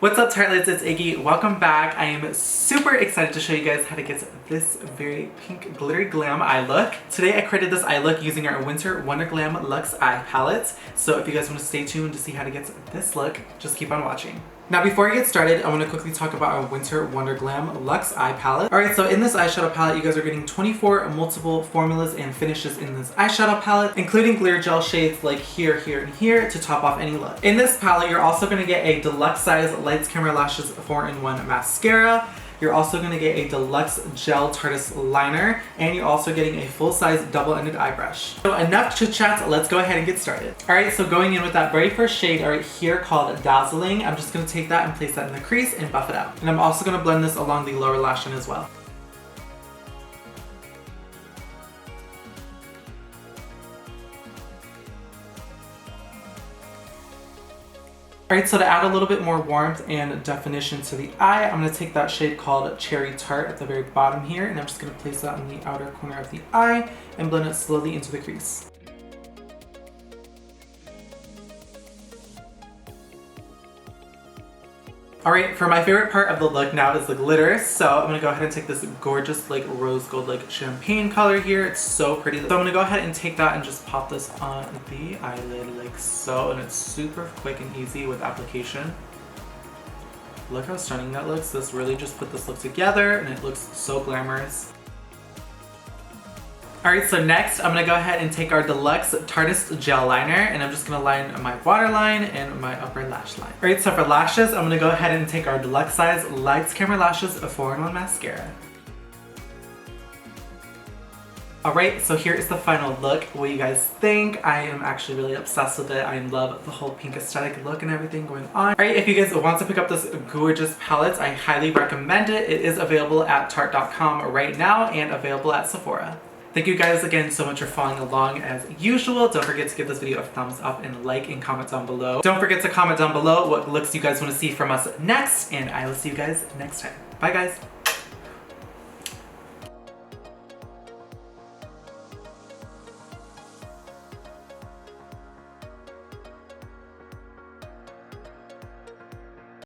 What's up, tartelettes? It's Iggy. Welcome back. I am super excited to show you guys how to get this very pink glittery glam eye look. Today I created this eye look using our Winter Wonderglam Luxe Eye Palette. So if you guys want to stay tuned to see how to get this look, just keep on watching. Now before I get started, I want to quickly talk about our Winter Wonderglam Luxe Eye Palette. Alright, so in this eyeshadow palette, you guys are getting 24 multiple formulas and finishes in this eyeshadow palette, including glitter gel shades like here, here, and here to top off any look. In this palette, you're also going to get a deluxe size Lights Camera Lashes 4-in-1 mascara. You're also going to get a deluxe gel tarteist liner, and you're also getting a full-size double-ended eye brush. So enough chit-chat, let's go ahead and get started. Alright, so going in with that very first shade right here called Dazzling, I'm just going to take that and place that in the crease and buff it out. And I'm also going to blend this along the lower lash line as well. Alright, so to add a little bit more warmth and definition to the eye, I'm going to take that shade called Cherry Tart at the very bottom here, and I'm just going to place that on the outer corner of the eye and blend it slowly into the crease. Alright, for my favorite part of the look now is the glitter, so I'm going to go ahead and take this gorgeous like rose gold like champagne color here. It's so pretty. So I'm going to go ahead and take that and just pop this on the eyelid like so, and it's super quick and easy with application. Look how stunning that looks. This really just put this look together and it looks so glamorous. Alright, so next I'm going to go ahead and take our deluxe tarteist gel liner, and I'm just going to line my waterline and my upper lash line. Alright, so for lashes, I'm going to go ahead and take our deluxe size Lights Camera Lashes 4-in-1 mascara. Alright, so here is the final look. What do you guys think? I am actually really obsessed with it. I love the whole pink aesthetic look and everything going on. Alright, if you guys want to pick up this gorgeous palette, I highly recommend it. It is available at tarte.com right now and available at Sephora. Thank you guys again so much for following along as usual. Don't forget to give this video a thumbs up and like and comment down below. Don't forget to comment down below what looks you guys want to see from us next, and I will see you guys next time. Bye guys!